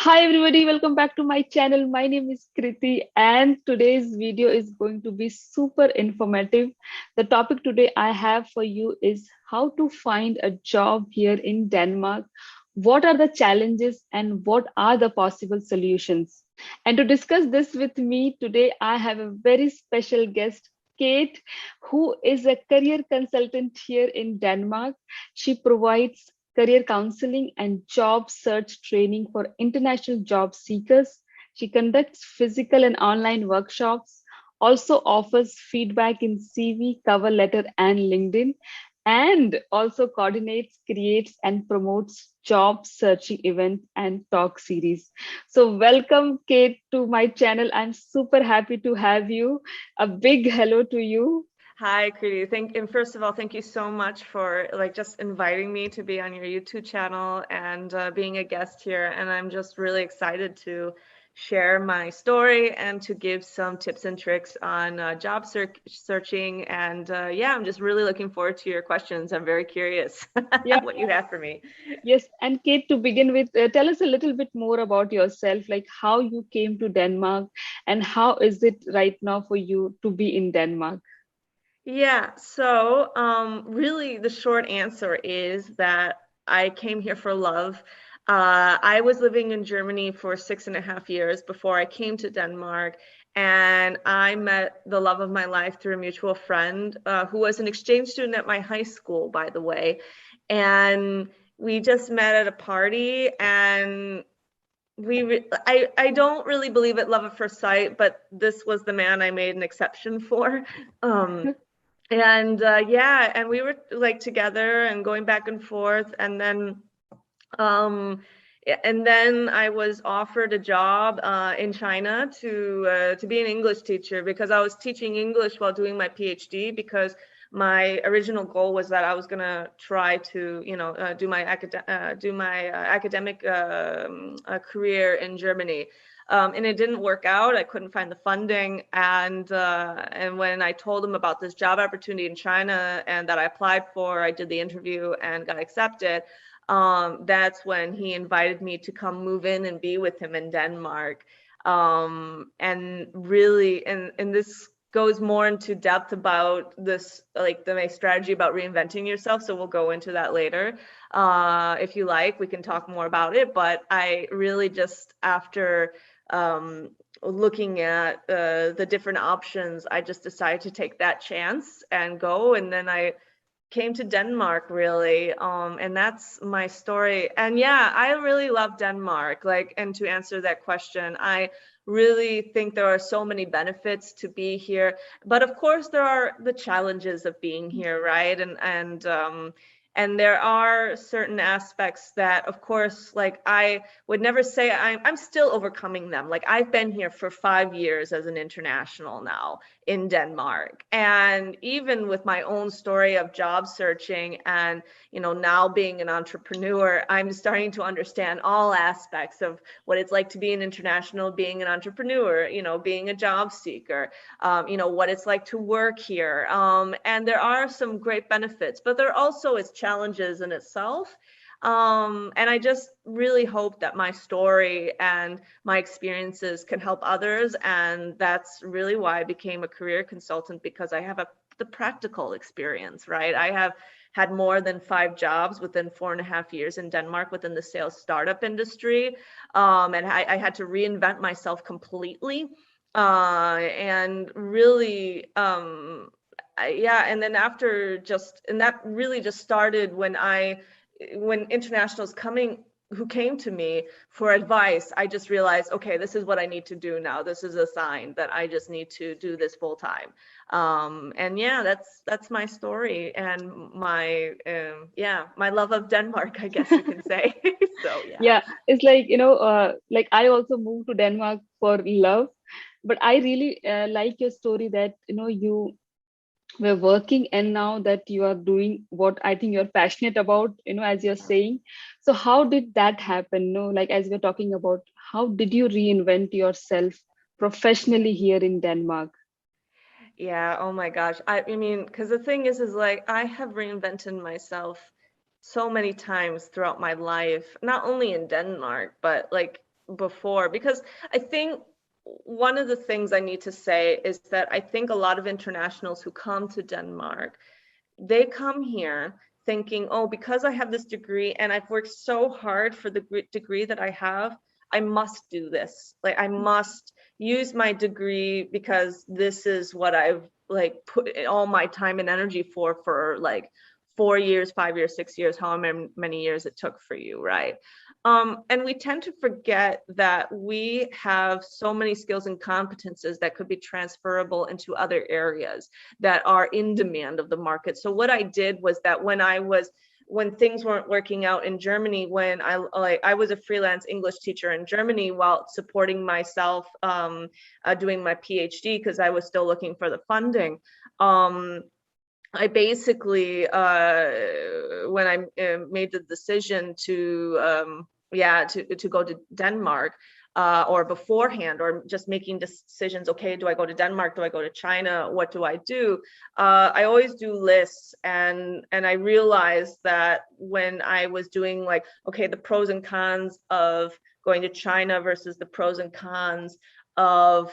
Hi everybody, welcome back to my channel. My name is Kriti and today's video is going to be super informative. The topic today I have for you is how to find a job here in Denmark. What are the challenges and what are the possible solutions? And to discuss this with me today, I have a very special guest, Kate, who is a career consultant here in Denmark. She provides career counseling and job search training for international job seekers. She conducts physical and online workshops, also offers feedback in CV, cover letter, and LinkedIn, and also coordinates, creates, and promotes job searching events and talk series. So, welcome, Kate, to my channel. I'm super happy to have you. A big hello to you. Hi, Kriti. And first of all, thank you so much for just inviting me to be on your YouTube channel and being a guest here. And I'm just really excited to share my story and to give some tips and tricks on searching. And yeah, I'm just really looking forward to your questions. I'm very curious Yeah. what you have for me. Yes, and Kate, to begin with, tell us a little bit more about yourself, like how you came to Denmark and how is it right now for you to be in Denmark? Yeah, so really the short answer is that I came here for love. I was living in Germany for 6.5 years before I came to Denmark, and I met the love of my life through a mutual friend who was an exchange student at my high school, by the way. And we just met at a party, and I don't really believe it love at first sight, but this was the man I made an exception for. Um, and yeah, and we were like together and going back and forth, um and then I was offered a job in China to be an English teacher, because I was teaching English while doing my PhD, because my original goal was that I was going to try to do my academic career in Germany. And it didn't work out. I couldn't find the funding, and when I told him about this job opportunity in China and that I applied for, I did the interview and got accepted. That's when he invited me to come move in and be with him in Denmark. And really, and this goes more into depth about this, like my strategy about reinventing yourself. So we'll go into that later. If you like, we can talk more about it. But I really just, after looking at the different options, I just decided to take that chance and go. And then I came to Denmark, really. And that's my story. And yeah, I really love Denmark. And to answer that question, I really think there are so many benefits to be here. But of course, there are the challenges of being here, right? And there are certain aspects that, of course, I would never say I'm still overcoming them. Like, I've been here for 5 years as an international now in Denmark. And even with my own story of job searching and, now being an entrepreneur, I'm starting to understand all aspects of what it's like to be an international, being an entrepreneur, being a job seeker, what it's like to work here. And there are some great benefits, but there are also its challenges in itself. And I just really hope that my story and my experiences can help others. And that's really why I became a career consultant, because I have the practical experience, right? I have had more than 5 jobs within 4.5 years in Denmark within the sales startup industry. And I had to reinvent myself completely. And really, yeah, and then that really just started when internationals who came to me for advice. I just realized, okay, this is what I need to do now. This is a sign that I just need to do this full time. And yeah, that's my story and my love of Denmark, I guess you can say. So yeah. Yeah, it's like, like I also moved to Denmark for love, but I really like your story that, you were working and now that you are doing what I think you're passionate about, as you're saying. So how did that happen? No, like as we're talking about, how did you reinvent yourself professionally here in Denmark? Yeah, oh my gosh. I mean, because the thing is like, I have reinvented myself so many times throughout my life, not only in Denmark, but like before, because I think one of the things I need to say is that I think a lot of internationals who come to Denmark, they come here thinking, oh, because I have this degree and I've worked so hard for the degree that I have, I must do this. Like, I must use my degree because this is what I've like put all my time and energy for like 4 years, 5 years, 6 years, however many years it took for you, right? And we tend to forget that we have so many skills and competences that could be transferable into other areas that are in demand of the market. So what I did was that when things weren't working out in Germany, when I was a freelance English teacher in Germany while supporting myself doing my PhD because I was still looking for the funding. I basically, when I made the decision to go to Denmark, or beforehand, or just making decisions, okay, do I go to Denmark? Do I go to China? What do I do? I always do lists, and I realized that when I was doing like, okay, the pros and cons of going to China versus the pros and cons of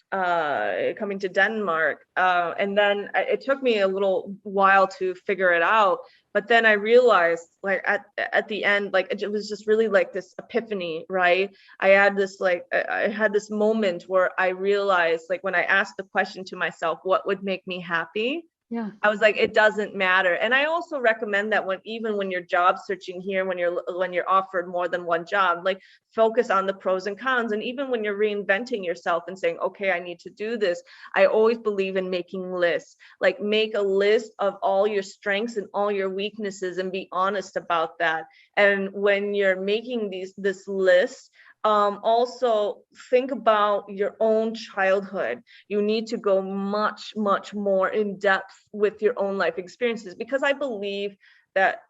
coming to Denmark, and then it took me a little while to figure it out, but then I realized, like, at the end, like, it was just really like this epiphany, right? I had this moment where I realized, like, when I asked the question to myself, what would make me happy? Yeah. I was like, it doesn't matter. And I also recommend that even when you're job searching here, when you're offered more than one job, like, focus on the pros and cons. And even when you're reinventing yourself and saying, okay, I need to do this, I always believe in making lists. Like, make a list of all your strengths and all your weaknesses and be honest about that. And when you're making this list, also think about your own childhood. You need to go much, much more in depth with your own life experiences, because I believe that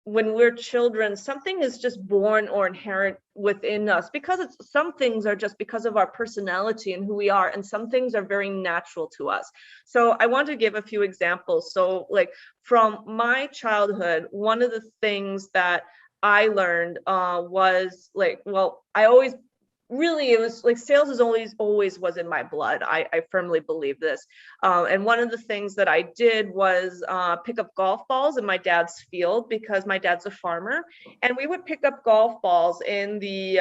when we're children, something is just born or inherent within us, because some things are just because of our personality and who we are, and some things are very natural to us. So I want to give a few examples. So, like, from my childhood, one of the things that I learned was, like, well, it was like, sales is always was in my blood. I firmly believe this. And one of the things that I did was pick up golf balls in my dad's field, because my dad's a farmer, and we would pick up golf balls in the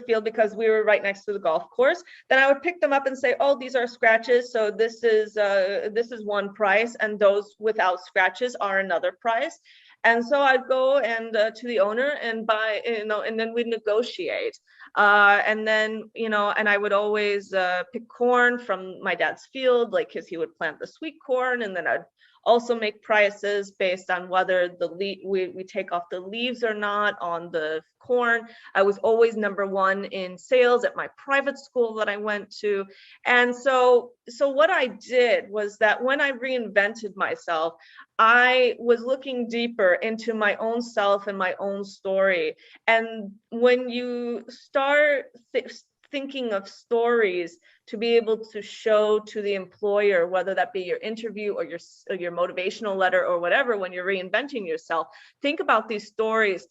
field because we were right next to the golf course. Then I would pick them up and say, oh, these are scratches, so this is one price, and those without scratches are another price. And so I'd go and to the owner and buy, and then we'd negotiate. And then, and I would always pick corn from my dad's field, like, because he would plant the sweet corn, and then I'd also make prices based on whether we take off the leaves or not on the corn. I was always number one in sales at my private school that I went to. And so what I did was that when I reinvented myself, I was looking deeper into my own self and my own story. And when you start thinking of stories to be able to show to the employer, whether that be your interview or your motivational letter or whatever, when you're reinventing yourself, think about these stories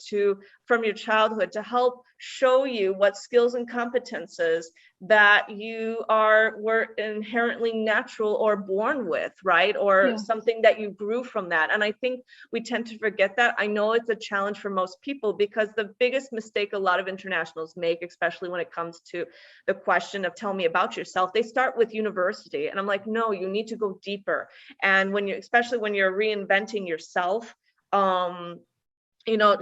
from your childhood to help show you what skills and competences that you were inherently natural or born with, right? Or something that you grew from that. And I think we tend to forget that. I know it's a challenge for most people, because the biggest mistake a lot of internationals make, especially when it comes to the question of tell me about yourself, they start with university. And I'm like, no, you need to go deeper. And especially when you're reinventing yourself,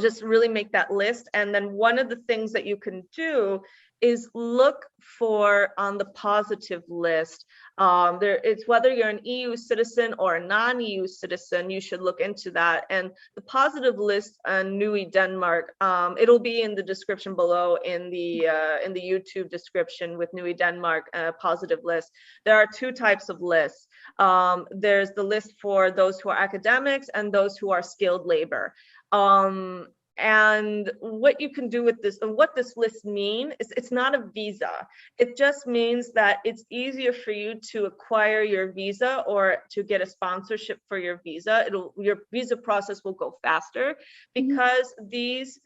just really make that list. And then one of the things that you can do is look for on the positive list. It's whether you're an EU citizen or a non-EU citizen, you should look into that. And the positive list on NUI Denmark, it'll be in the description below in the YouTube description with NUI Denmark positive list. There are two types of lists. There's the list for those who are academics and those who are skilled labor. And what you can do with this, and what this list means, is it's not a visa. It just means that it's easier for you to acquire your visa or to get a sponsorship for your visa. Your visa process will go faster, because these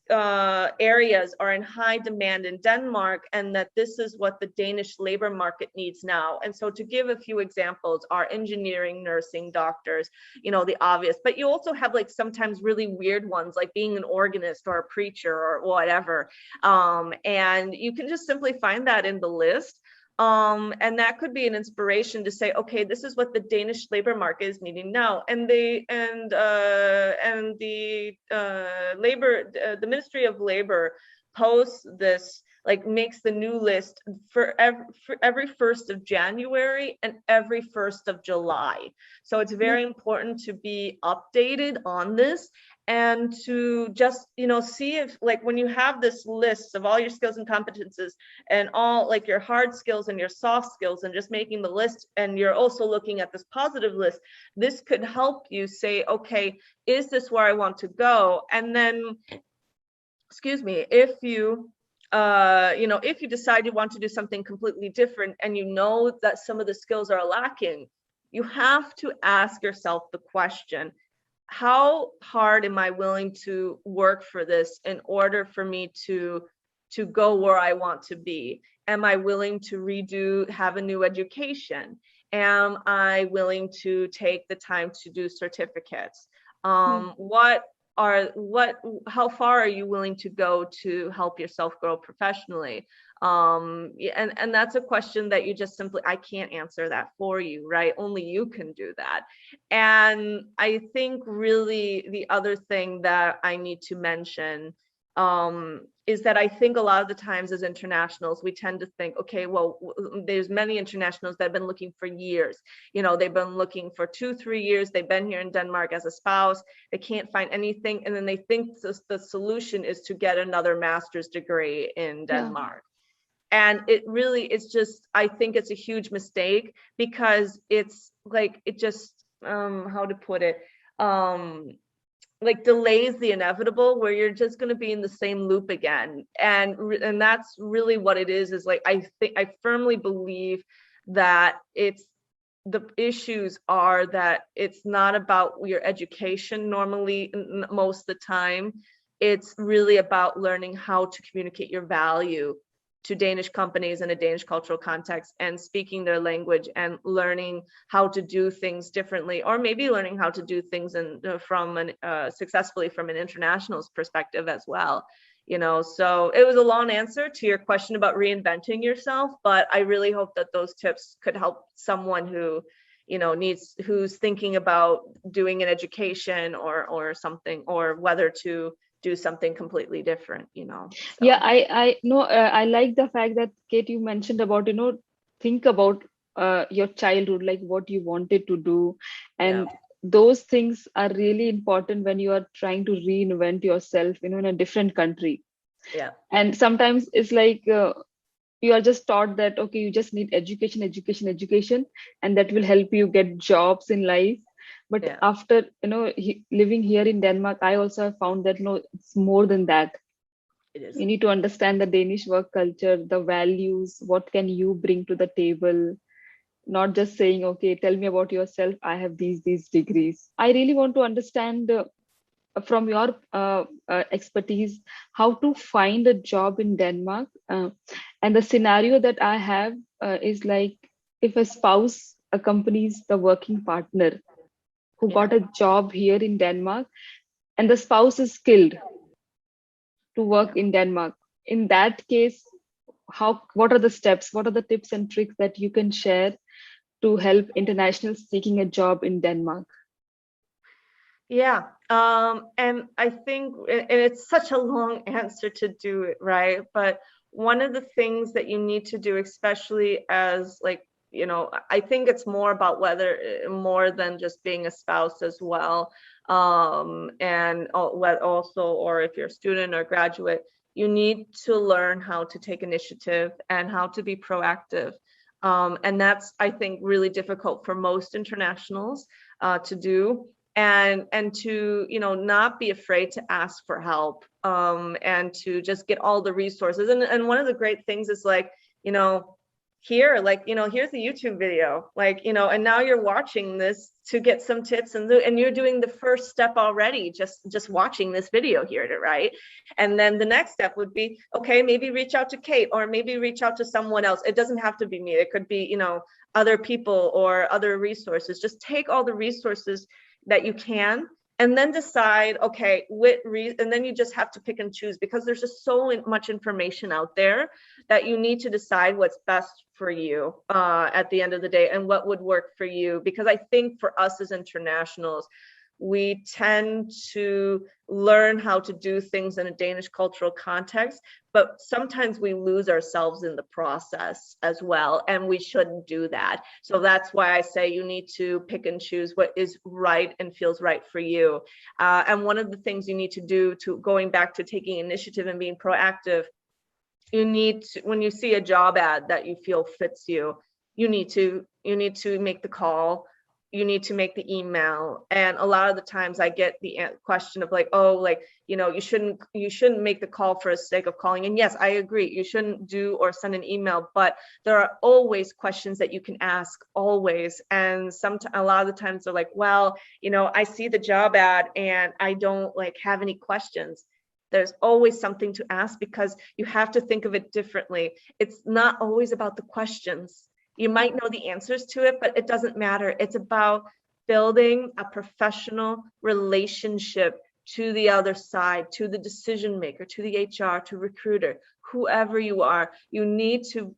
areas are in high demand in Denmark, and that this is what the Danish labor market needs now. And so to give a few examples are engineering, nursing, doctors, you know, the obvious, but you also have like sometimes really weird ones like being an organist or a preacher or whatever. And you can just simply find that in the list. And that could be an inspiration to say, okay, this is what the Danish labor market is needing now. And the Ministry of Labor posts this, like makes the new list for every 1st of January and every 1st of July. So it's very important to be updated on this, and to just, you know, see if, like, when you have this list of all your skills and competences and all like your hard skills and your soft skills, and just making the list, and you're also looking at this positive list, this could help you say, okay, is this where I want to go? And then, excuse me, if you you know, if you decide you want to do something completely different, and you know that some of the skills are lacking, you have to ask yourself the question, how hard am I willing to work for this in order for me to go where I want to be? Am I willing to have a new education? Am I willing to take the time to do certificates? How far are you willing to go to help yourself grow professionally? And that's a question that you just simply, I can't answer that for you, right? Only you can do that. And I think really the other thing that I need to mention is that I think a lot of the times as internationals, we tend to think, okay, well, there's many internationals that have been looking for years. You know, they've been looking for 2-3 years. They've been here in Denmark as a spouse. They can't find anything. And then they think the solution is to get another master's degree in Denmark. And it really, it's just, I think it's a huge mistake, because it's like, it just, how to put it, like delays the inevitable, where you're just going to be in the same loop again. And that's really what it is like, I firmly believe that the issues are that it's not about your education normally, most of the time. It's really about learning how to communicate your value to Danish companies in a Danish cultural context, and speaking their language, and learning how to do things differently, or maybe learning how to do things successfully from an international's perspective as well. You know, so it was a long answer to your question about reinventing yourself, but I really hope that those tips could help someone who, you know, who's thinking about doing an education or something, or whether to do something completely different, you know. So. Yeah, I know. I like the fact that, Kate, you mentioned about, you know, think about your childhood, like what you wanted to do, and those things are really important when you are trying to reinvent yourself, you know, in a different country. Yeah. And sometimes it's like you are just taught that, okay, you just need education, and that will help you get jobs in life. But after, you know, living here in Denmark, I also have found that, no, it's more than that. It is. You need to understand the Danish work culture, the values, what can you bring to the table, not just saying, okay, tell me about yourself, I have these degrees. I really want to understand from your expertise how to find a job in Denmark. And the scenario that I have is like, if a spouse accompanies the working partner who got a job here in Denmark, and the spouse is skilled to work in Denmark. In that case, what are the steps, what are the tips and tricks that you can share to help internationals seeking a job in Denmark? Yeah, and I think, and it's such a long answer to do it, right? But one of the things that you need to do, especially as, like, you know, I think it's more about more than just being a spouse as well. And also, or if you're a student or graduate, you need to learn how to take initiative and how to be proactive. And that's, I think, really difficult for most internationals to do. And to, you know, not be afraid to ask for help, and to just get all the resources. And one of the great things is, like, you know, here, like, here's a YouTube video, like, and now you're watching this to get some tips, and you're doing the first step already, just watching this video here, right? And then the next step would be, okay, maybe reach out to Kate, or maybe reach out to someone else. It doesn't have to be me. It could be, other people or other resources. Just take all the resources that you can, and then decide, okay, and then you just have to pick and choose, because there's just so much information out there that you need to decide what's best for you at the end of the day, and what would work for you. Because I think for us as internationals, we tend to learn how to do things in a Danish cultural context, but sometimes we lose ourselves in the process as well, and we shouldn't do that. So that's why I say you need to pick and choose what is right and feels right for you. And one of the things you need to do, to going back to taking initiative and being proactive, you need to, when you see a job ad that you feel fits you, you need to make the call. You need to make the email. And a lot of the times I get the question of like, oh, like, you shouldn't make the call for the sake of calling. And yes, I agree, you shouldn't do or send an email, but there are always questions that you can ask, always. And a lot of the times they're like, well, I see the job ad and I don't like have any questions. There's always something to ask, because you have to think of it differently. It's not always about the questions. You might know the answers to it, but it doesn't matter. It's about building a professional relationship to the other side, to the decision maker, to the HR, to recruiter, whoever you are. You need to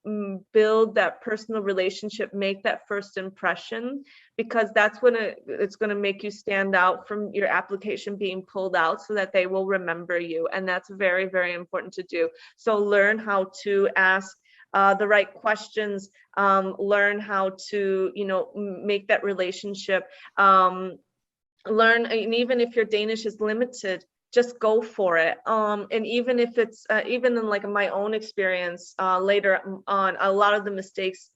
build that personal relationship, make that first impression, because that's when it's going to make you stand out from your application being pulled out, so that they will remember you. And that's very, very important to do. So learn how to ask the right questions, learn how to, make that relationship, learn, and even if your Danish is limited, just go for it. And even if it's, even in like my own experience, later on, a lot of the mistakes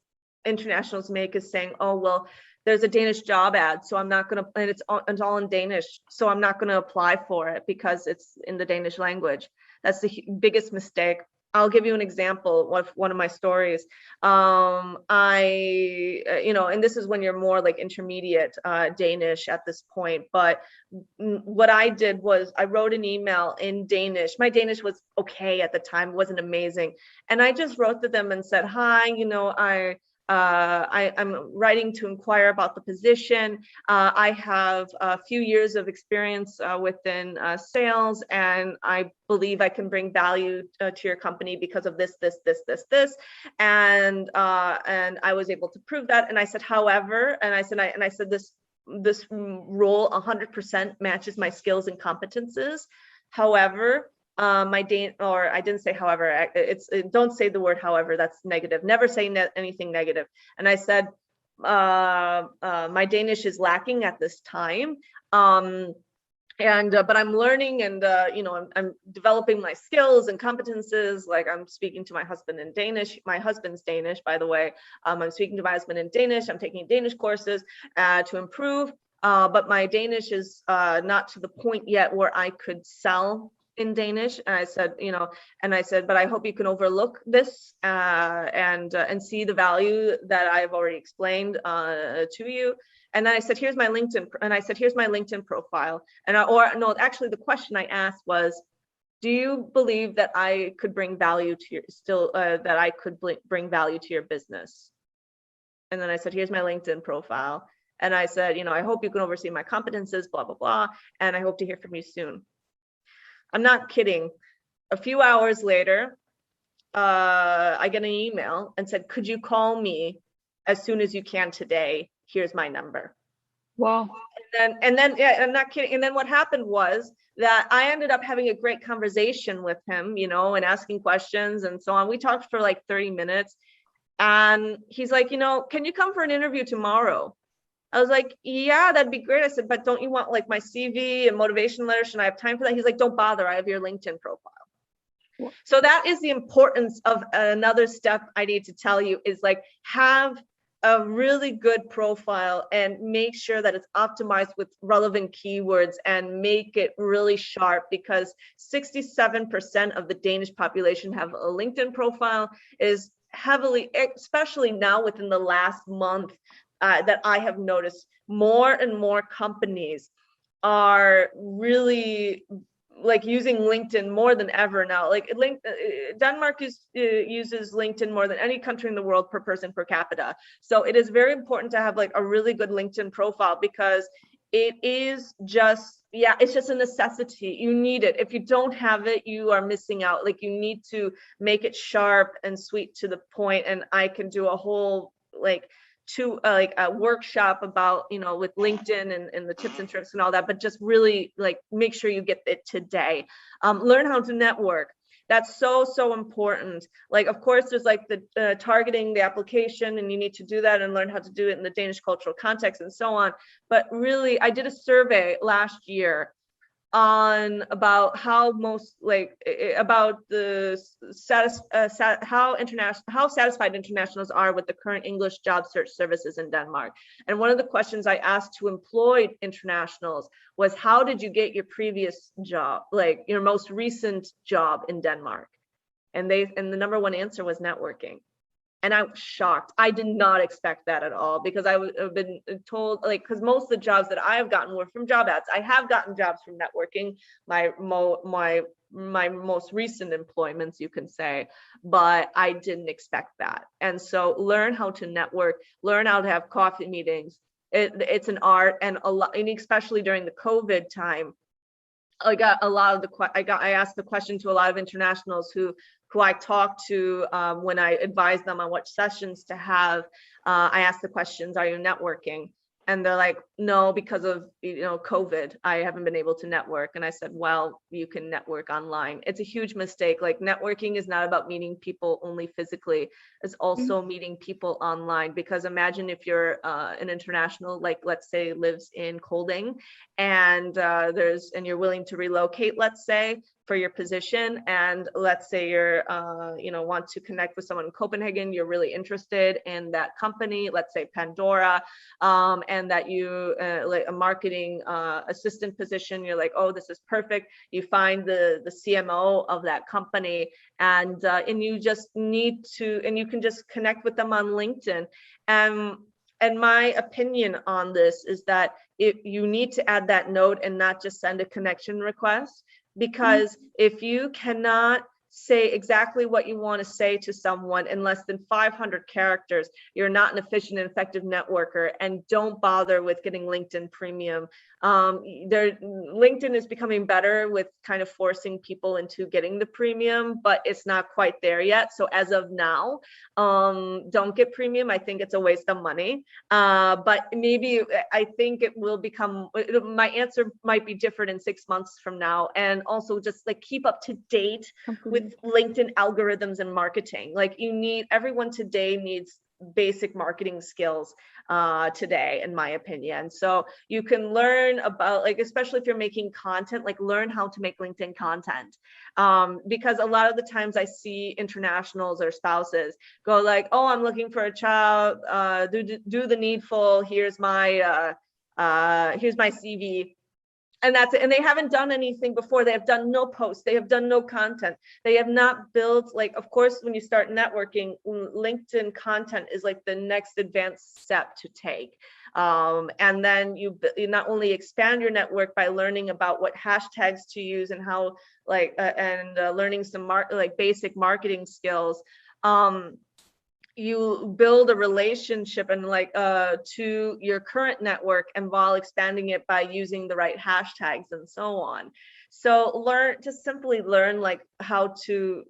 internationals make is saying, oh, well, there's a Danish job ad, so I'm not going to, and it's all in Danish, so I'm not going to apply for it because it's in the Danish language. That's the biggest mistake. I'll give you an example of one of my stories. And this is when you're more like intermediate Danish at this point. But what I did was I wrote an email in Danish. My Danish was okay at the time, it wasn't amazing. And I just wrote to them and said, hi, I'm writing to inquire about the position. I have a few years of experience within sales, and I believe I can bring value to your company because of this. And I was able to prove that. And I said, however, I said this role 100% matches my skills and competences. However, I didn't say however, don't say the word however, that's negative. Never say anything negative. And I said, my Danish is lacking at this time. But I'm learning, and I'm developing my skills and competences. Like, I'm speaking to my husband in Danish. My husband's Danish, by the way. I'm speaking to my husband in Danish. I'm taking Danish courses to improve. But my Danish is not to the point yet where I could sell in Danish. And I said, but I hope you can overlook this and see the value that I've already explained to you. And then I said, here's my LinkedIn profile. Actually the question I asked was, do you believe that I could bring value to bring value to your business? And then I said, here's my LinkedIn profile. And I said, I hope you can oversee my competences, blah, blah, blah. And I hope to hear from you soon. I'm not kidding. A few hours later, I get an email and said, could you call me as soon as you can today? Here's my number. Wow. And then yeah, I'm not kidding. And then what happened was that I ended up having a great conversation with him, and asking questions and so on. We talked for like 30 minutes. And he's like, can you come for an interview tomorrow? I was like, yeah, that'd be great. I said, but don't you want like my CV and motivation letter? Should I have time for that? He's like, don't bother. I have your LinkedIn profile. So that is the importance of another step I need to tell you is like, have a really good profile and make sure that it's optimized with relevant keywords and make it really sharp, because 67% of the Danish population have a LinkedIn profile. Is heavily, especially now within the last month, that I have noticed more and more companies are really like using LinkedIn more than ever now. Like Denmark uses LinkedIn more than any country in the world per person per capita. So it is very important to have like a really good LinkedIn profile, because it is just, yeah, it's just a necessity. You need it. If you don't have it, you are missing out. Like you need to make it sharp and sweet to the point. And I can do a whole like like a workshop about, you know, with LinkedIn and the tips and tricks and all that, but just really like make sure you get it today. Learn how to network. That's so important. Like, of course, there's like the targeting the application, and you need to do that and learn how to do it in the Danish cultural context and so on. But really, I did a survey last year on about how most like about the how satisfied internationals are with the current English job search services in Denmark. And one of the questions I asked to employed internationals was, how did you get your previous job, like your most recent job in Denmark? And the number one answer was networking. And I was shocked. I did not expect that at all, because have been told, like, because most of the jobs that I have gotten were from job ads. I have gotten jobs from networking, my most recent employments, you can say, but I didn't expect that. And so learn how to network, learn how to have coffee meetings. It's an art, and especially during the COVID time, I got a lot of I asked the question to a lot of internationals who I talked to when I advised them on what sessions to have. I asked the questions, are you networking? And they're like, no, because of, you know, COVID, I haven't been able to network. And I said, well, you can network online. It's a huge mistake. Like, networking is not about meeting people only physically. It's also meeting people online. Because imagine if you're an international, like let's say lives in Kolding, and you're willing to relocate, let's say, for your position, and let's say you're want to connect with someone in Copenhagen, you're really interested in that company, let's say Pandora, and that you like a marketing assistant position, you're like, oh, this is perfect. You find the CMO of that company, and you just need to, and you can just connect with them on LinkedIn. And my opinion on this is that you need to add that note and not just send a connection request. Because if you cannot say exactly what you want to say to someone in less than 500 characters, you're not an efficient and effective networker. And don't bother with getting LinkedIn Premium. LinkedIn is becoming better with kind of forcing people into getting the premium, but it's not quite there yet. So as of now, don't get premium. I think it's a waste of money. But maybe I think it will become, my answer might be different in 6 months from now. And also just like keep up to date with LinkedIn algorithms and marketing. Like everyone today needs basic marketing skills today, in my opinion. So you can learn about, like, especially if you're making content, like learn how to make LinkedIn content. Because a lot of the times I see internationals or spouses go like, oh, I'm looking for a child, do the needful, here's my CV. And that's it. And they haven't done anything before. They have done no posts. They have done no content. They have not built, like, of course, when you start networking, LinkedIn content is like the next advanced step to take. And then you not only expand your network by learning about what hashtags to use and how, like, learning some basic marketing skills. You build a relationship and to your current network, and while expanding it by using the right hashtags and so on. So simply learn like how to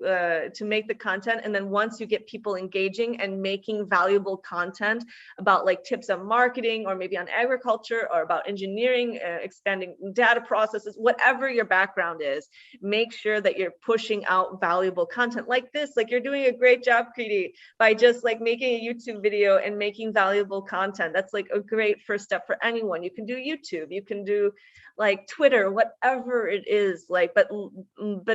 make the content. And then once you get people engaging and making valuable content about like tips on marketing, or maybe on agriculture, or about engineering, expanding data processes, whatever your background is, make sure that you're pushing out valuable content like this. Like, you're doing a great job, Kriti, by just like making a YouTube video and making valuable content. That's like a great first step for anyone. You can do YouTube, you can do like Twitter, whatever it is, like, but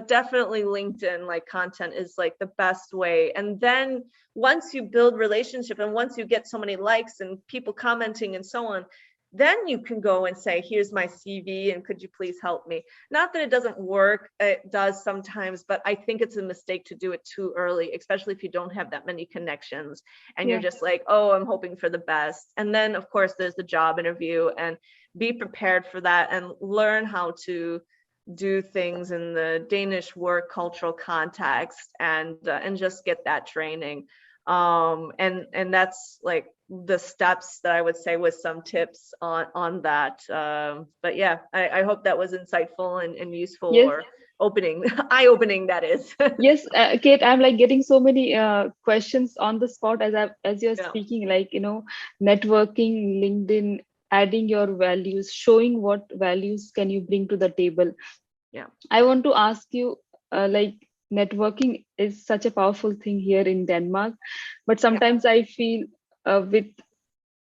definitely LinkedIn, like, content is like the best way. And then once you build relationship, and once you get so many likes and people commenting and so on, then you can go and say, here's my CV and could you please help me? Not that it doesn't work, it does sometimes, but I think it's a mistake to do it too early, especially if you don't have that many connections and you're Yeah. just like, oh, I'm hoping for the best. And then of course there's the job interview, and be prepared for that and learn how to do things in the Danish work cultural context, and just get that training. And that's like the steps that I would say with some tips on that. But yeah, I hope that was insightful and useful, Yes. or opening, eye-opening, that is. Yes, Kate, I'm like getting so many questions on the spot as you're Yeah, speaking, like, networking, LinkedIn, adding your values, showing what values can you bring to the table. yeah, I want to ask you, like, networking is such a powerful thing here in Denmark, but yeah, sometimes I feel with,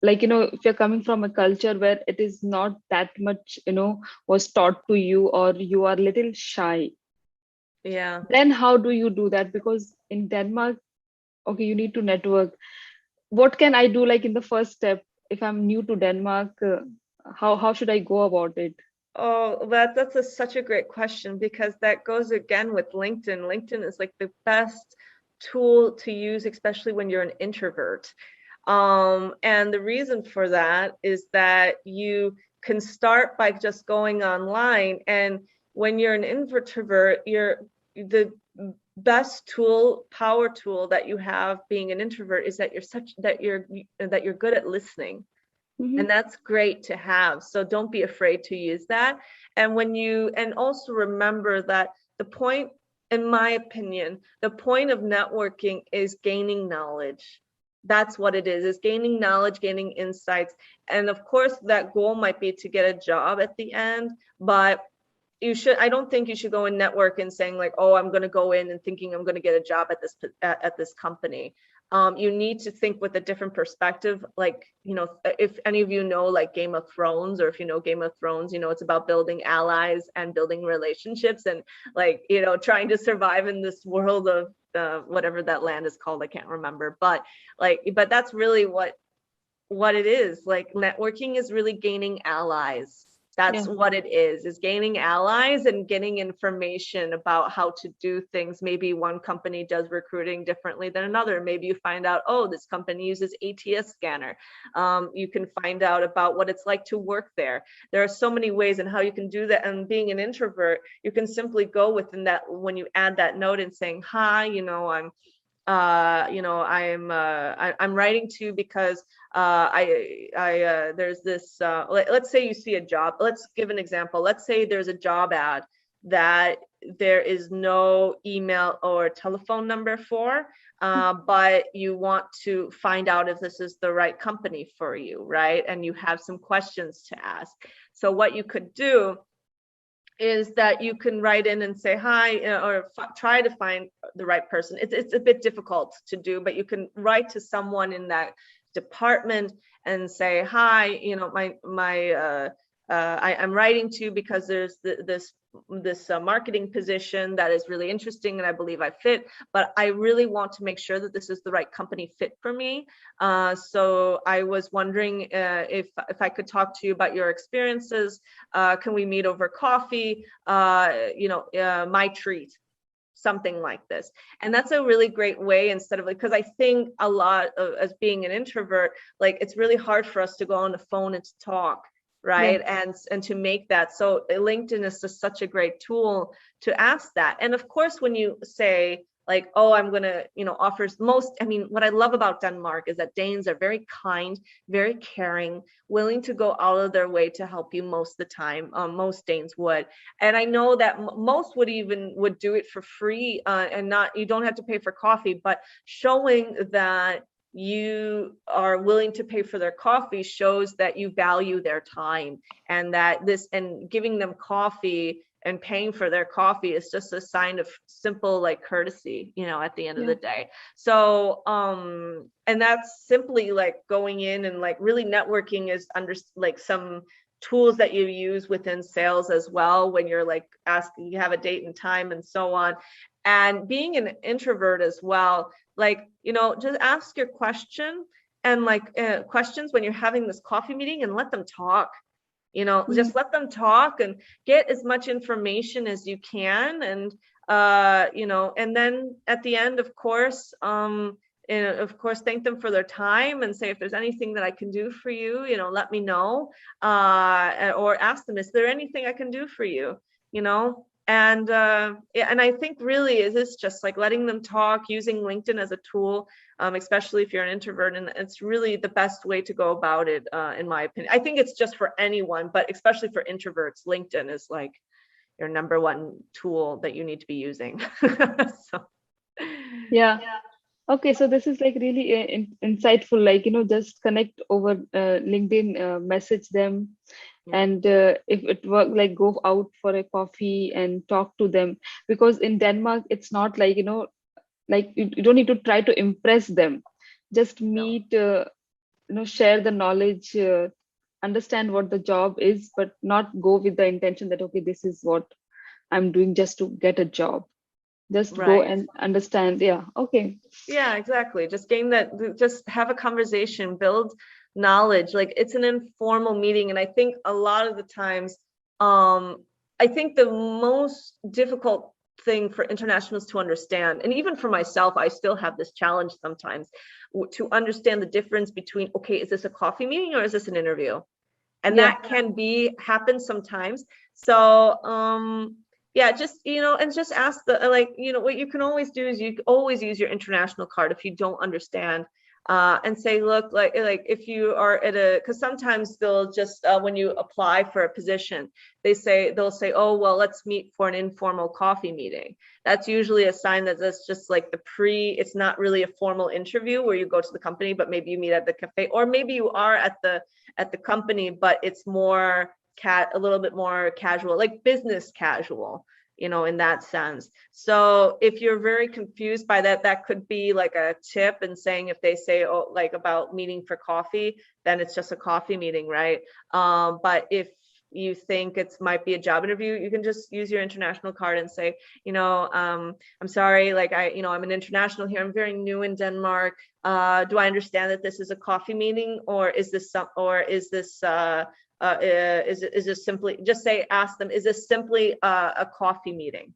like, if you're coming from a culture where it is not that much, was taught to you, or you are little shy, yeah. then how do you do that? Because in Denmark, okay, you need to network. What can I do, like, in the first step if I'm new to Denmark? How should I go about it? Oh, that's such a great question, because that goes again with LinkedIn. LinkedIn is like the best tool to use, especially when you're an introvert. And the reason for that is that you can start by just going online. And when you're an introvert, you're the best tool, power tool that you have being an introvert is that you're good at listening. And Hmm. that's great to have. So don't be afraid to use that. And also remember that the point, in my opinion, the point of networking is gaining knowledge. That's what it is gaining knowledge, gaining insights. And of course, that goal might be to get a job at the end, but I don't think you should go in network and saying like, oh, I'm going to go in and thinking I'm going to get a job at this company. You need to think with a different perspective. Like, if any of you know like Game of Thrones, or if you know Game of Thrones, it's about building allies and building relationships, and like, trying to survive in this world of whatever that land is called. I can't remember, but that's really what it is. Like, networking is really gaining allies. That's Yeah. what it is gaining allies and getting information about how to do things. Maybe one company does recruiting differently than another. Maybe you find out, oh, this company uses ATS scanner. You can find out about what it's like to work there. There are so many ways in how you can do that. And being an introvert, you can simply go within that, when you add that note and saying, hi, I'm writing to you because there's this, let's say you see a job. Let's give an example. Let's say there's a job ad that there is no email or telephone number for, but you want to find out if this is the right company for you, right? And you have some questions to ask. So what you could do is that you can write in and say hi, or try to find the right person. It's a bit difficult to do, but you can write to someone in that department and say, hi, I'm writing to you because there's this marketing position that is really interesting and I believe I fit, but I really want to make sure that this is the right company fit for me. So I was wondering if I could talk to you about your experiences. Can we meet over coffee? My treat. Something like this. And that's a really great way, instead of, like, because I think a lot of, as being an introvert, like, it's really hard for us to go on the phone and to talk, Yeah. right? And to make that. So LinkedIn is just such a great tool to ask that. And of course, when you say like, oh, I'm gonna, offers most, I mean, what I love about Denmark is that Danes are very kind, very caring, willing to go out of their way to help you most of the time. Most Danes would. And I know that most would do it for free, and not, you don't have to pay for coffee, but showing that you are willing to pay for their coffee shows that you value their time, and that and giving them coffee and paying for their coffee is just a sign of simple like courtesy, at the end of Yeah. the day. So and that's simply like going in and like really networking is under like some tools that you use within sales as well, when you're like asking, you have a date and time and so on. And being an introvert as well, like, just ask your question and like questions when you're having this coffee meeting, and let them talk. Just let them talk and get as much information as you can. And and then at the end, of course, thank them for their time and say, if there's anything that I can do for you, let me know. Or ask them, is there anything I can do for you? And and I think really is this just like letting them talk, using LinkedIn as a tool, especially if you're an introvert, and it's really the best way to go about it, in my opinion. I think it's just for anyone, but especially for introverts, LinkedIn is like your number one tool that you need to be using. So, Yeah. Okay, so this is like really insightful. Like, just connect over LinkedIn, message them, yeah. and if it work, like go out for a coffee and talk to them. Because in Denmark, it's not like, like you don't need to try to impress them. Just No. meet, share the knowledge, understand what the job is, but not go with the intention that, okay, this is what I'm doing just to get a job. Just go Right. and understand. Yeah. Okay. Yeah, exactly. Just just have a conversation, build knowledge. Like, it's an informal meeting. And I think a lot of the times, I think the most difficult thing for internationals to understand, and even for myself, I still have this challenge sometimes to understand the difference between, okay, is this a coffee meeting or is this an interview? And Yeah. that can happen sometimes. So, yeah, just, and just ask what you can always do is you always use your international card if you don't understand, and say, look, like if you are because sometimes they'll just, when you apply for a position, they'll say, oh, well, let's meet for an informal coffee meeting. That's usually a sign that that's just like it's not really a formal interview where you go to the company, but maybe you meet at the cafe, or maybe you are at the company, but it's more a little bit more casual, like business casual, in that sense. So if you're very confused by that, that could be like a tip, and saying, if they say, oh, like about meeting for coffee, then it's just a coffee meeting, right? But if you think it might be a job interview, you can just use your international card and say, I'm sorry, like I'm an international here. I'm very new in Denmark. Do I understand that this is a coffee meeting, or is this is this simply, just say, ask them, is this simply a coffee meeting?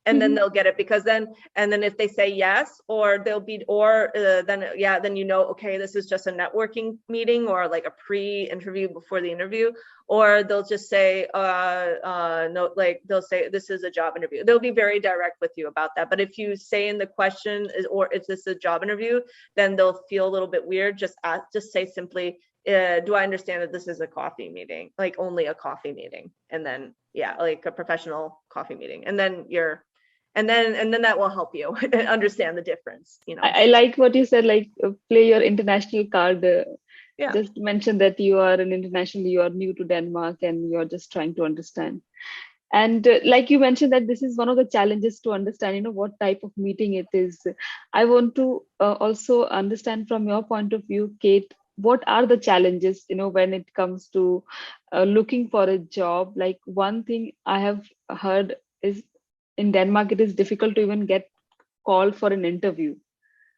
And then they'll get it, because then if they say yes, or then okay, this is just a networking meeting, or like a pre-interview before the interview. Or they'll just say no, like they'll say this is a job interview. They'll be very direct with you about that. But if you say in the question, is this a job interview, then they'll feel a little bit weird. Just say simply, do I understand that this is a coffee meeting, like only a coffee meeting? And then, yeah, like a professional coffee meeting. And then that will help you understand the difference. I like what you said, like play your international card. Yeah. Just mention that you are an international, you are new to Denmark, and you're just trying to understand. And like you mentioned, that this is one of the challenges to understand, what type of meeting it is. I want to also understand from your point of view, Kate, what are the challenges, when it comes to looking for a job? Like, one thing I have heard is, in Denmark, it is difficult to even get called for an interview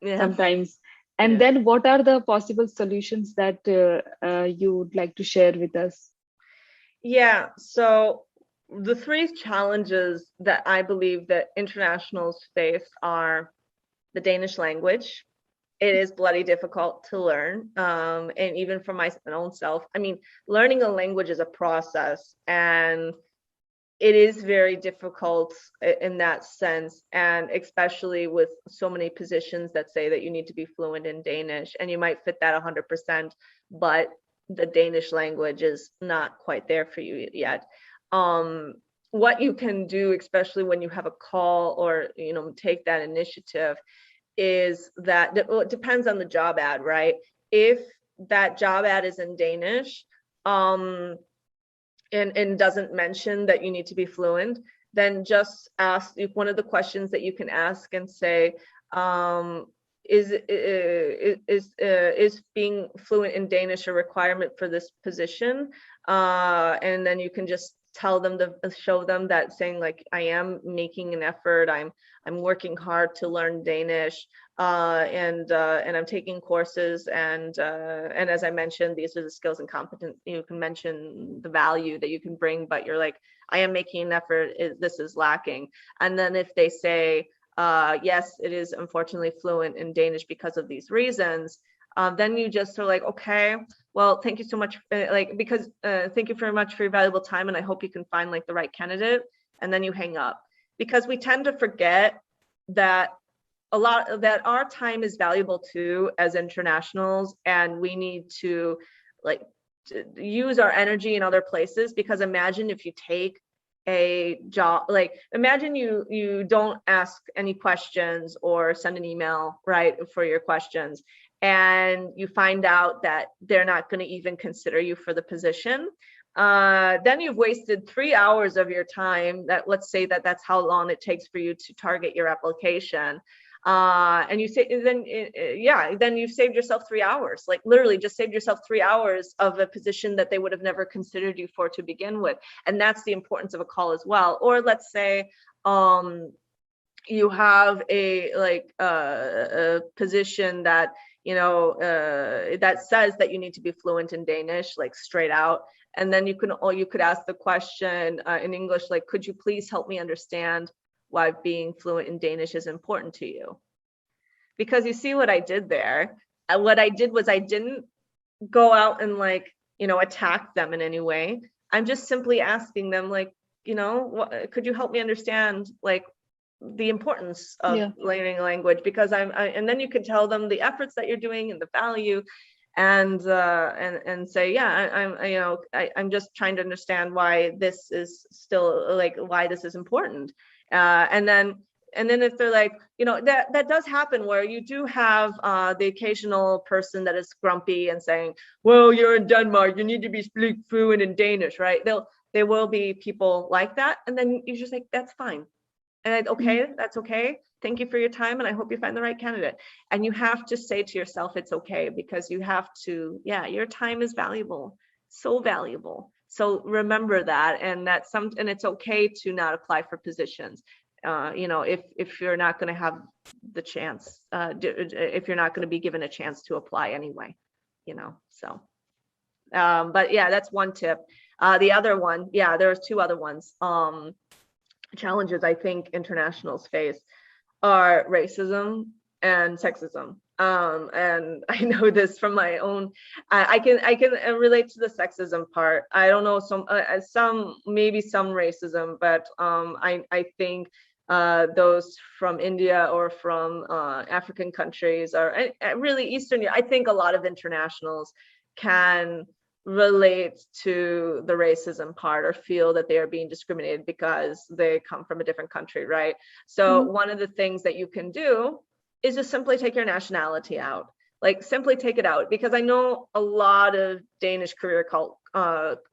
Yeah. sometimes. It And is. then what are the possible solutions that you would like to share with us? Yeah. So the three challenges that I believe that internationals face are the Danish language. It is bloody difficult to learn. And even for my own self, I mean, learning a language is a process, and it is very difficult in that sense. And especially with so many positions that say that you need to be fluent in Danish, and you might fit that 100%, but the Danish language is not quite there for you yet. What you can do, especially when you have a call, or take that initiative, is that it depends on the job ad, right? If that job ad is in Danish, and doesn't mention that you need to be fluent, then just ask, one of the questions that you can ask and say, is being fluent in Danish a requirement for this position? And then you can just tell them, to show them that, saying like, I am making an effort, I'm working hard to learn Danish, and I'm taking courses, and as I mentioned, these are the skills and competence. You can mention the value that you can bring, but you're like, I am making an effort, this is lacking. And then if they say, yes, it is unfortunately fluent in Danish because of these reasons, then you just are like, okay, well, thank you so much, because thank you very much for your valuable time, and I hope you can find like the right candidate. And then you hang up, because we tend to forget that that our time is valuable too as internationals, and we need to like use our energy in other places. Because imagine if you take a job, like imagine you don't ask any questions or send an email, right, for your questions, and you find out that they're not going to even consider you for the position. Then you've wasted 3 hours of your time. That, let's say that that's how long it takes for you to target your application. And you say, then you've saved yourself 3 hours, like literally just saved yourself 3 hours of a position that they would have never considered you for to begin with. And that's the importance of a call as well. Or let's say, you have a position that, that says that you need to be fluent in Danish, like straight out. And then you could ask the question in English, like, could you please help me understand why being fluent in Danish is important to you? Because you see what I did there? What I did was I didn't go out and attack them in any way. I'm just simply asking them, like, could you help me understand the importance of learning a language? Because and then you can tell them the efforts that you're doing and the value, and say, yeah, I'm just trying to understand why this is still why this is important. And then if they're like, that does happen, where you do have the occasional person that is grumpy and saying, well, you're in Denmark, you need to be fluent in Danish, right? There will be people like that, and then you're just like, that's fine. And okay, that's okay. Thank you for your time, and I hope you find the right candidate. And you have to say to yourself, it's okay, because you have to, your time is valuable, so valuable. So remember that, and and it's okay to not apply for positions. If you're not going to have the chance, if you're not going to be given a chance to apply anyway, so. But yeah, that's one tip. The other one, there's two other ones. Challenges I think internationals face are racism and sexism. And I know this from my own. I can relate to the sexism part. I don't know, maybe some racism, but I think those from India or from African countries, or really Eastern Europe, I think a lot of internationals can relate to the racism part, or feel that they are being discriminated because they come from a different country, right? So one of the things that you can do is just simply take your nationality out. Simply take it out, because I know a lot of Danish career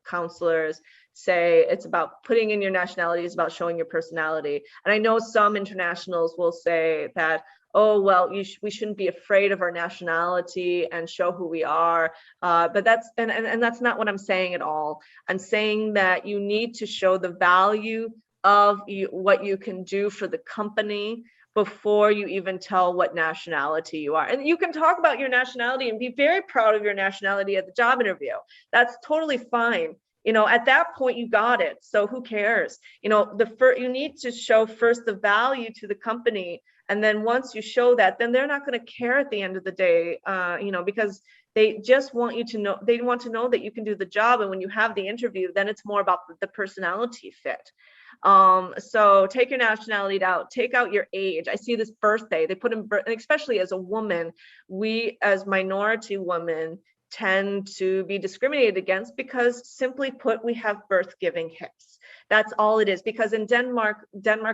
counselors say it's about putting in your nationality, is about showing your personality. And I know some internationals will say that, oh, well, we shouldn't be afraid of our nationality and show who we are. But that's not what I'm saying at all. I'm saying that you need to show the value of what you can do for the company before you even tell what nationality you are. And you can talk about your nationality and be very proud of your nationality at the job interview. That's totally fine. At that point, you got it. So who cares? You need to show first the value to the company. And then once you show that, then they're not going to care at the end of the day, because they just want you to know, they want to know that you can do the job. And when you have the interview, then it's more about the personality fit. So take your nationality out, take out your age. I see this birthday, they put in, especially as a woman, we as minority women tend to be discriminated against because, simply put, we have birth giving hips. That's all it is. Because in Denmark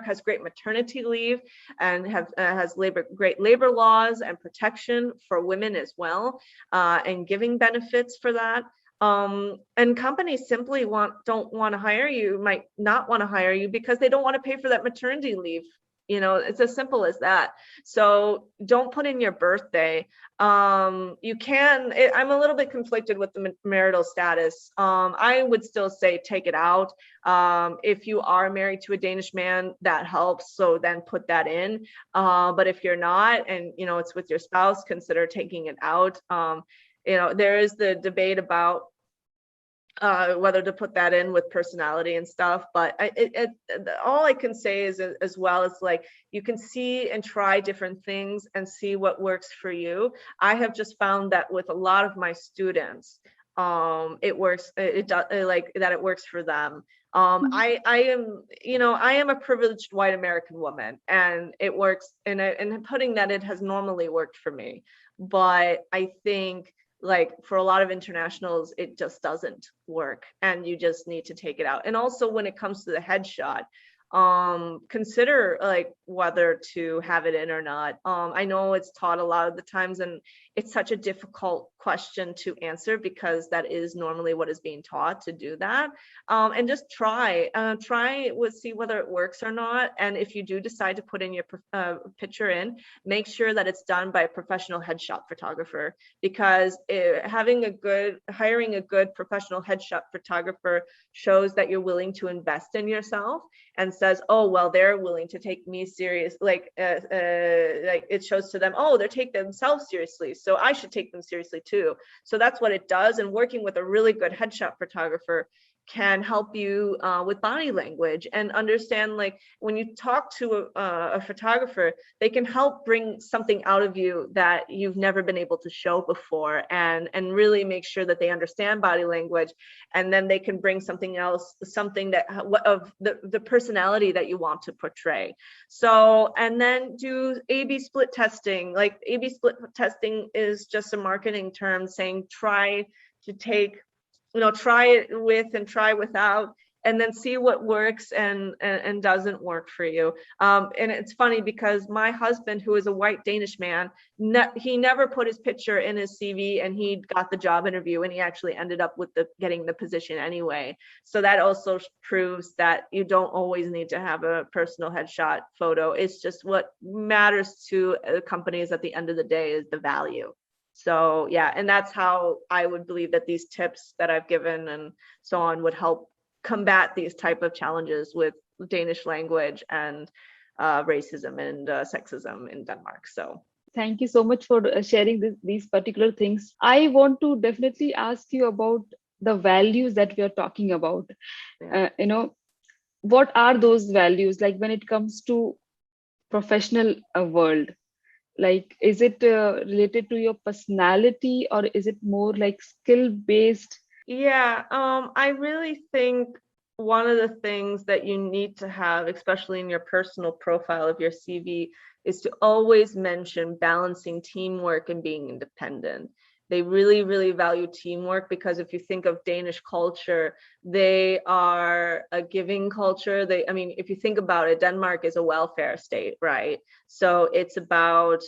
has great maternity leave and has great labor laws and protection for women as well, and giving benefits for that. And companies simply don't want to hire you, might not want to hire you because they don't want to pay for that maternity leave. it's as simple as that. So don't put in your birthday. You can, I'm a little bit conflicted with the marital status. I would still say take it out. If you are married to a Danish man, that helps. So then put that in. But if you're not, and it's with your spouse, consider taking it out. There is the debate about whether to put that in with personality and stuff, but all I can say is, as well, is like, you can see and try different things and see what works for you. I have just found that with a lot of my students, it works. It does, like that. It works for them. I am a privileged white American woman, and it works. And putting that, it has normally worked for me, but I think, like, for a lot of internationals, it just doesn't work, and you just need to take it out. And also, when it comes to the headshot, consider like whether to have it in or not. I know it's taught a lot of the times, and it's such a difficult question to answer because that is normally what is being taught, to do that. And just try with, see whether it works or not. And if you do decide to put in your picture in, make sure that it's done by a professional headshot photographer, because hiring a good professional headshot photographer shows that you're willing to invest in yourself, and says, oh, well, they're willing to take me serious. Like it shows to them, oh, they take themselves seriously, so I should take them seriously too. So that's what it does. And working with a really good headshot photographer can help you with body language, and understand, like, when you talk to a photographer, they can help bring something out of you that you've never been able to show before, and really make sure that they understand body language, and then they can bring something else, something that of the personality that you want to portray. So, and then do A/B split testing. Like, A/B split testing is just a marketing term saying try it with and try without, and then see what works and doesn't work for you. And it's funny because my husband, who is a white Danish man, he never put his picture in his CV, and he got the job interview, and he actually ended up with getting the position anyway. So that also proves that you don't always need to have a personal headshot photo. It's just what matters to companies at the end of the day is the value. So yeah, and that's how I would believe that these tips that I've given and so on would help combat these type of challenges with Danish language and racism and sexism in Denmark. So thank you so much for sharing these particular things. I want to definitely ask you about the values that we are talking about. yeah. What are those values, like, when it comes to professional world? Like, is it related to your personality, or is it more like skill based? Yeah, I really think one of the things that you need to have, especially in your personal profile of your CV, is to always mention balancing teamwork and being independent. They really, really value teamwork, because if you think of Danish culture, they are a giving culture. If you think about it, Denmark is a welfare state, right? So it's about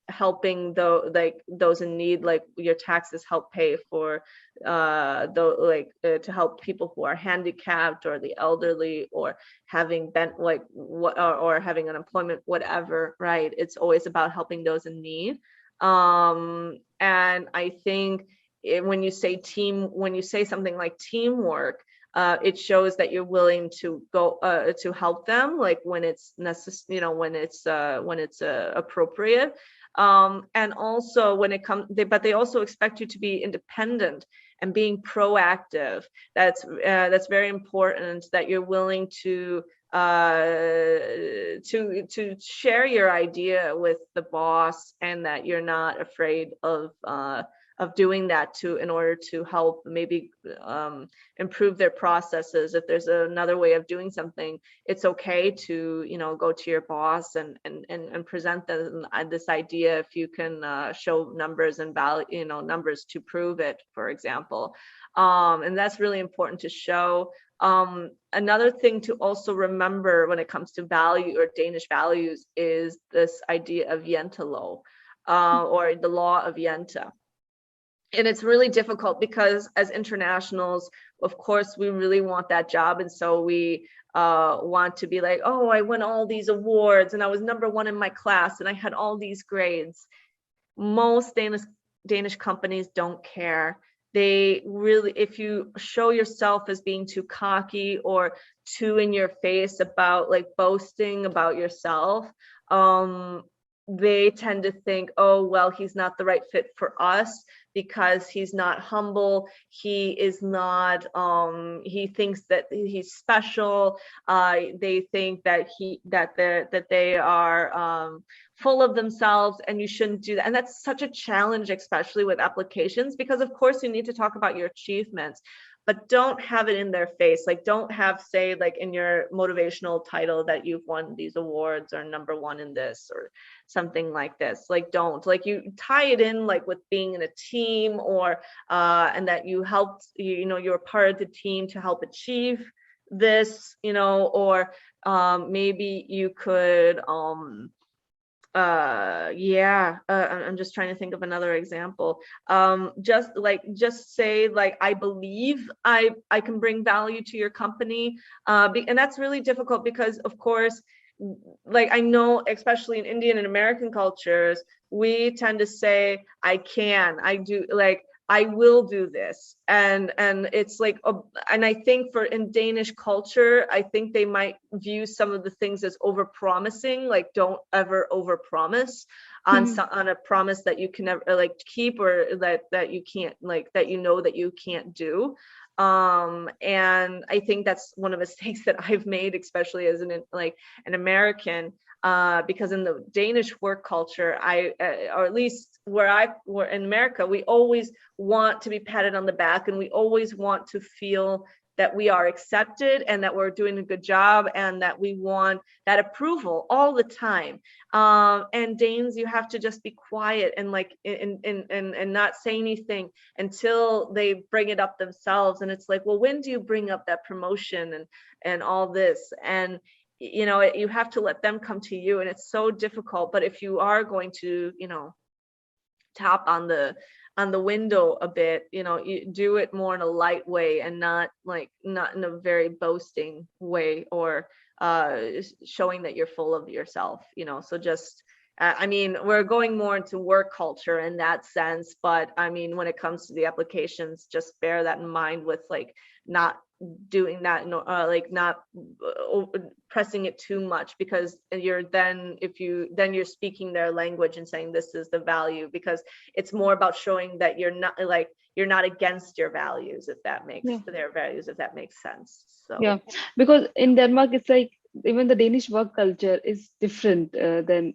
helping those in need, like your taxes help pay for to help people who are handicapped, or the elderly, or having or having unemployment, whatever, right? It's always about helping those in need. And I think when you say something like teamwork, it shows that you're willing to go to help them, like when it's necessary, when it's appropriate. And also when it comes, but they also expect you to be independent and being proactive. That's very important, that you're willing to share your idea with the boss, and that you're not afraid of doing that in order to help maybe improve their processes. If there's another way of doing something, it's okay to go to your boss and present this idea if you can show numbers and value, numbers to prove it, for example. And that's really important to show. Another thing to also remember when it comes to value or Danish values is this idea of Jentelov, or the law of Jente. And it's really difficult because as internationals, of course, we really want that job. And so we want to be like, oh, I won all these awards and I was #1 in my class and I had all these grades. Most Danish companies don't care. They really, if you show yourself as being too cocky or too in your face about like boasting about yourself, they tend to think, oh, well, he's not the right fit for us because he's not humble. He is not, he thinks that he's special. They think that they are full of themselves, and you shouldn't do that. And that's such a challenge, especially with applications, because of course you need to talk about your achievements, but don't have it in their face. Like, don't have, say, like in your motivational title that you've won these awards or #1 in this or something like this. Like, don't, like, you tie it in like with being in a team, or and that you helped, you know, you're part of the team to help achieve this, you know, or maybe you could I'm just trying to think of another example. Just say like, I believe I can bring value to your company, and that's really difficult because of course, like, I know especially in Indian and American cultures, we tend to say I do, like, I will do this, and it's like, and I think for in Danish culture, I think they might view some of the things as over promising, like don't ever over promise on on a promise that you can never like keep, or that you can't, like, that you know that you can't do. And I think that's one of the mistakes that I've made, especially as an American, because in the Danish work culture, or at least where we're in America, we always want to be patted on the back, and we always want to feel that we are accepted and that we're doing a good job, and that we want that approval all the time. And Danes, you have to just be quiet and like and not say anything until they bring it up themselves. And it's like, well, when do you bring up that promotion and all this? And you know, you have to let them come to you, and it's so difficult. But if you are going to, you know, tap on the window a bit, you know, you do it more in a light way, and not in a very boasting way, or showing that you're full of yourself, you know. So just I mean, we're going more into work culture in that sense, but I mean, when it comes to the applications, just bear that in mind with like not doing that, like not pressing it too much, because you're then you're speaking their language and saying this is the value, because it's more about showing that you're not against your values, if that makes their values, if that makes sense. So yeah, because in Denmark it's like even the Danish work culture is different than,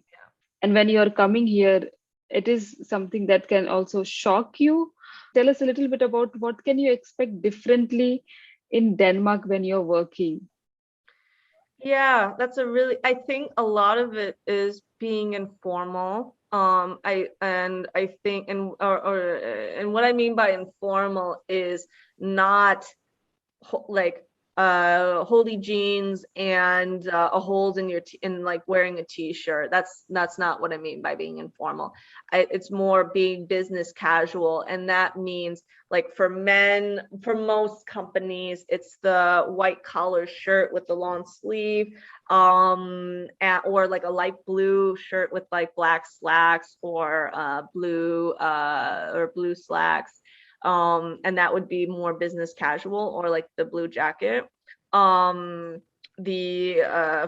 and when you're coming here, it is something that can also shock you. Tell us a little bit about what can you expect differently in Denmark when you're working. Yeah, that's I think a lot of it is being informal. I think, and what I mean by informal is not like holy jeans and a hold in in like wearing a t-shirt. That's not what I mean by being informal. It's more being business casual, and that means like for men, for most companies, it's the white collar shirt with the long sleeve, or like a light blue shirt with like black slacks, or blue slacks. And that would be more business casual, or like the blue jacket. For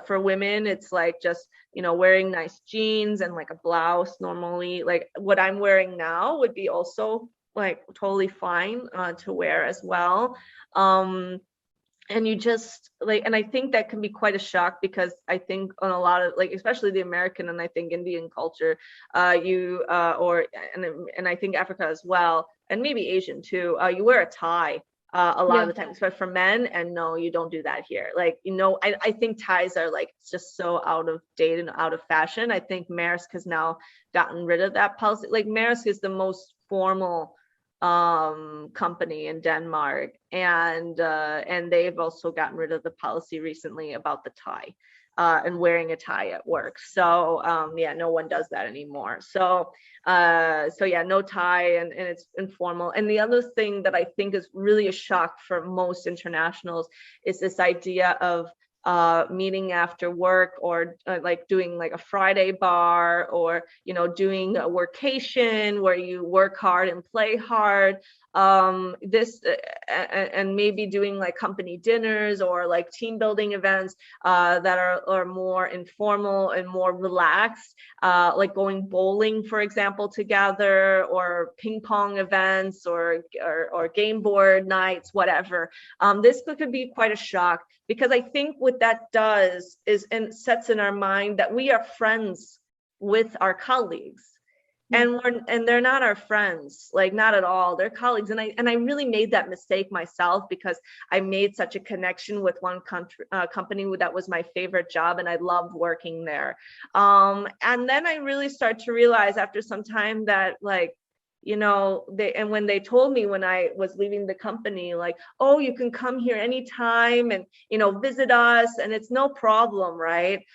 women, it's like just, you know, wearing nice jeans and like a blouse. Normally, like what I'm wearing now would be also like totally fine to wear as well. And you just like, and I think that can be quite a shock, because I think on a lot of like, especially the American and I think Indian culture, and I think Africa as well, and maybe Asian too, you wear a tie a lot of the time, especially for men. And no, you don't do that here. Like, you know, I think ties are like just so out of date and out of fashion. I think Maersk has now gotten rid of that policy. Like, Maersk is the most formal company in Denmark, and they've also gotten rid of the policy recently about the tie and wearing a tie at work. So yeah, no one does that anymore. So yeah, no tie, and it's informal. And the other thing that I think is really a shock for most internationals is this idea of meeting after work, or like doing like a Friday bar, or doing a workation where you work hard and play hard. This and maybe doing like company dinners or like team building events that are more informal and more relaxed, like going bowling, for example, together, or ping pong events, or game board nights, whatever. This could be quite a shock, because I think what that does is, and sets in our mind that we are friends with our colleagues. And they're not our friends, like not at all. They're colleagues. And I really made that mistake myself, because I made such a connection with one company that was my favorite job, and I loved working there. And then I really start to realize after some time that, like, when they told me when I was leaving the company, like, oh, you can come here anytime and visit us, and it's no problem, right?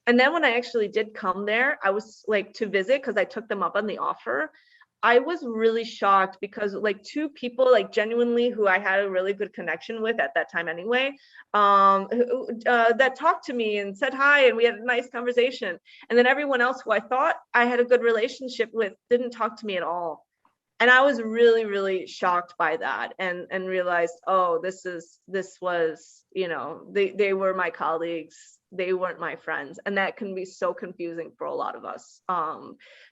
And then when I actually did come there, I was like to visit, because I took them up on the offer. I was really shocked, because like two people, like genuinely, who I had a really good connection with at that time anyway, that talked to me and said hi, and we had a nice conversation. And then everyone else who I thought I had a good relationship with didn't talk to me at all. And I was really, really shocked by that, and realized, oh, this was, they were my colleagues. They weren't my friends. And that can be so confusing for a lot of us.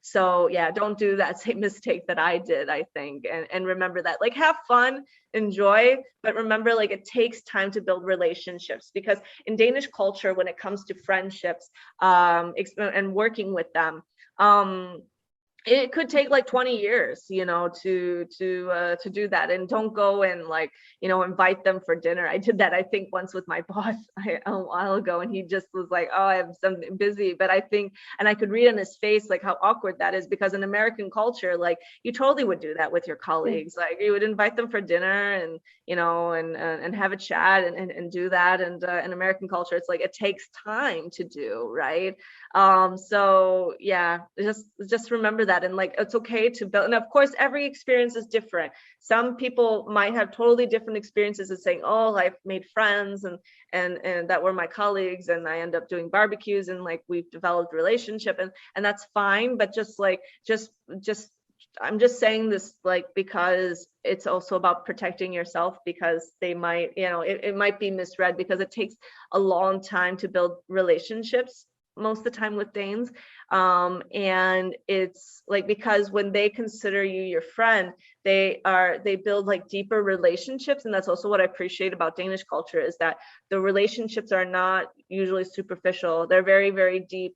So yeah, don't do that same mistake that I did, I think. And remember that, like, have fun, enjoy, but remember, like, it takes time to build relationships, because in Danish culture, when it comes to friendships, and working with them, it could take like 20 years, to do that. And don't go and, like, invite them for dinner. I did that, I think, once with my boss a while ago, and he just was like, oh, I have something busy. But I think, and I could read on his face like how awkward that is, because in American culture, like, you totally would do that with your colleagues. Like, you would invite them for dinner, and and have a chat, and do that. And in American culture, it's like, it takes time to do, right? So yeah, just remember that. And, like, it's okay to build. And of course, every experience is different. Some people might have totally different experiences of saying, oh, I've made friends, and that were my colleagues, and I end up doing barbecues, and, like, we've developed relationship, and that's fine. But just I'm just saying this, like, because it's also about protecting yourself, because they might, it might be misread, because it takes a long time to build relationships, most of the time, with Danes. And it's like, because when they consider you your friend, they build like deeper relationships. And that's also what I appreciate about Danish culture, is that the relationships are not usually superficial. They're very, very deep,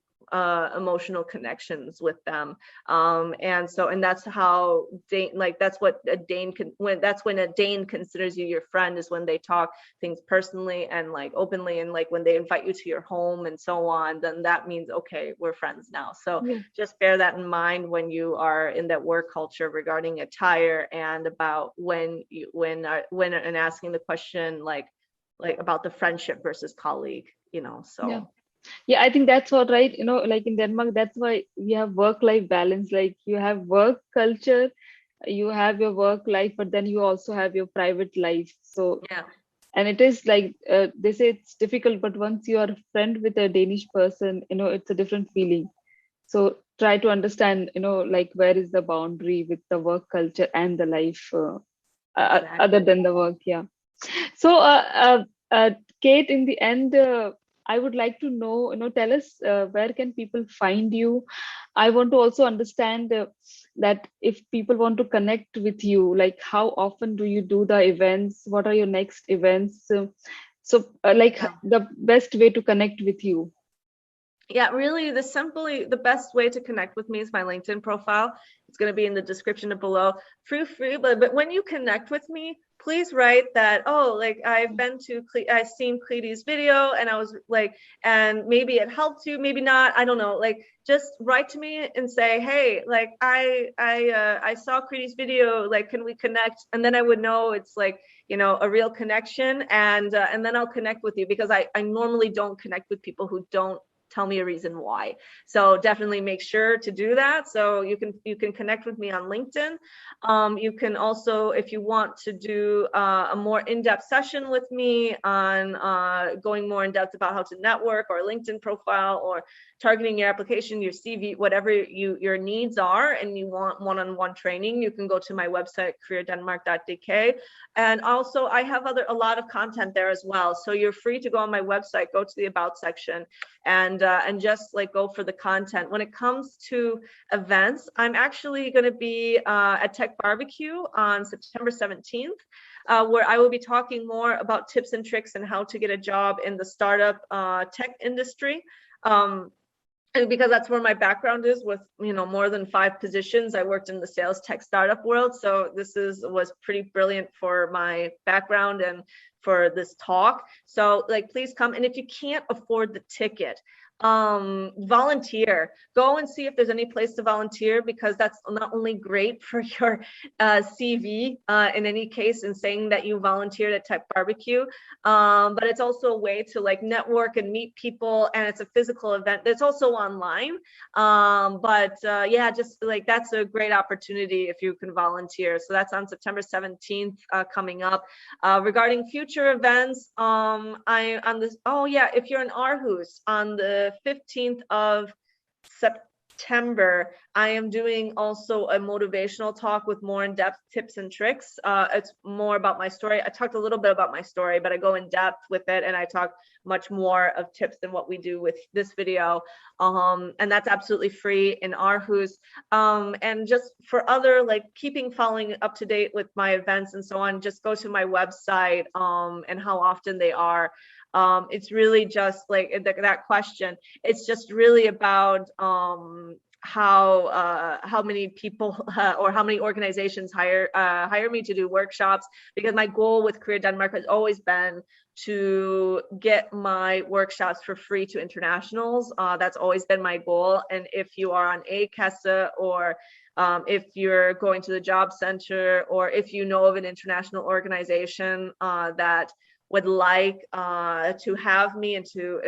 emotional connections with them. And that's how that's what a Dane when a Dane considers you your friend, is when they talk things personally and, like, openly, and, like, when they invite you to your home and so on, then that means, okay, we're friends now. So just bear that in mind when you are in that work culture regarding attire, and about when and asking the question, like about the friendship versus colleague, so. Yeah, I think that's what, right? Like in Denmark, that's why we have work-life balance. Like, you have work culture, you have your work life, but then you also have your private life. So, Yeah. and it is like, they say it's difficult, but once you are a friend with a Danish person, it's a different feeling. So try to understand, like, where is the boundary with the work culture and the life, other Exactly. than the work. Yeah. So, Kate, in the end, I would like to know, tell us, where can people find you? I want to also understand, that if people want to connect with you, like, how often do you do the events? What are your next events? Like, Yeah. the best way to connect with you. Yeah, really, the best way to connect with me is my LinkedIn profile. It's going to be in the description below. Free, but when you connect with me, please write that, oh, like, I've seen Cleety's video, and I was like, and maybe it helped you, maybe not, I don't know. Like, just write to me and say, hey, like, I saw Cleety's video, like, can we connect? And then I would know it's like, a real connection, and then I'll connect with you, because I normally don't connect with people who don't tell me a reason why. So definitely make sure to do that. So you can connect with me on LinkedIn. You can also, if you want to do a more in-depth session with me on going more in depth about how to network, or LinkedIn profile, or targeting your application, your CV, whatever your needs are, and you want one-on-one training, you can go to my website, careerdenmark.dk. And also I have a lot of content there as well. So you're free to go on my website, go to the about section, and just like go for the content. When it comes to events, I'm actually going to be at Tech Barbecue on September 17th. Where I will be talking more about tips and tricks and how to get a job in the startup tech industry. And because that's where my background is, with more than 5 positions, I worked in the sales tech startup world. So this was pretty brilliant for my background and for this talk. So like, please come. And if you can't afford the ticket, volunteer. Go and see if there's any place to volunteer, because that's not only great for your CV in any case, in saying that you volunteered at Tech Barbecue, but it's also a way to like network and meet people, and it's a physical event that's also online. Yeah, just like, that's a great opportunity if you can volunteer. So that's on September 17th coming up. Regarding future events, if you're in Aarhus on the 15th of September, I am doing also a motivational talk with more in-depth tips and tricks. It's more about my story. I talked a little bit about my story, but I go in depth with it, and I talk much more of tips than what we do with this video. And that's absolutely free in Aarhus. And just for other, like, following up to date with my events and so on, just go to my website and how often they are. It's really just like that question. It's just really about how many people or how many organizations hire me to do workshops, because my goal with Career Denmark has always been to get my workshops for free to internationals. That's always been my goal. And if you are on ACASA, or if you're going to the job center, or if you know of an international organization that would like to have me and to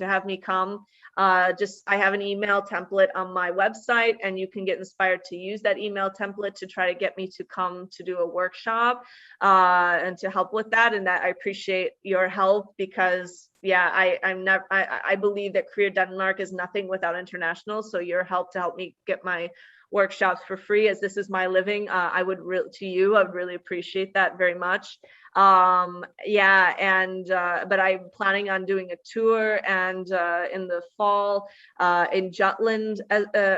have me come, I have an email template on my website, and you can get inspired to use that email template to try to get me to come to do a workshop and to help with that. And that I appreciate your help, because yeah, I believe that Career Denmark is nothing without internationals. So your help to help me get my workshops for free, as this is my living, I would really appreciate that very much. Yeah, and but I'm planning on doing a tour, and in the fall in Jutland.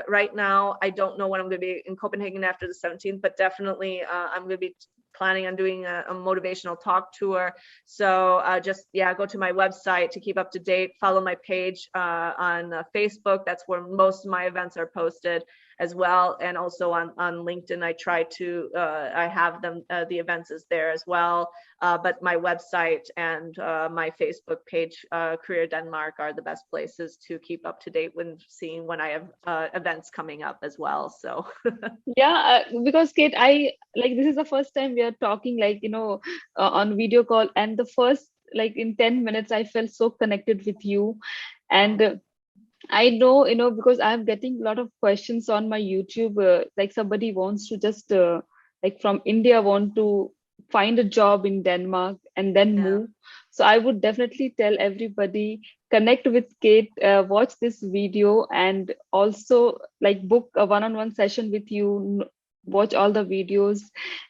Right now, I don't know when I'm going to be in Copenhagen after the 17th, but definitely I'm going to be planning on doing a motivational talk tour. So just, yeah, go to my website to keep up to date. Follow my page on Facebook. That's where most of my events are posted as well. And also on LinkedIn, I try to, I have them, the events is there as well. But my website and my Facebook page, Career Denmark, are the best places to keep up to date when seeing when I have events coming up as well. So Yeah, because Kate, this is the first time we are talking, on video call, and the first, in 10 minutes, I felt so connected with you. And I know, because I'm getting a lot of questions on my YouTube, like somebody wants to just, from India, want to find a job in Denmark and then move. So I would definitely tell everybody, connect with Kate, watch this video, and also book a one-on-one session with you, watch all the videos,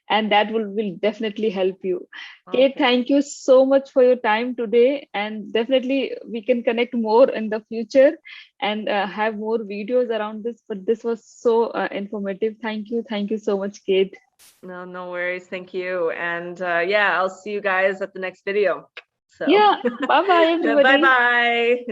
and that will definitely help you. Okay. Kate, thank you so much for your time today, and definitely we can connect more in the future and have more videos around this, but this was so informative. Thank you so much, Kate. No worries. Thank you. And yeah, I'll see you guys at the next video. So yeah, bye everybody. Bye.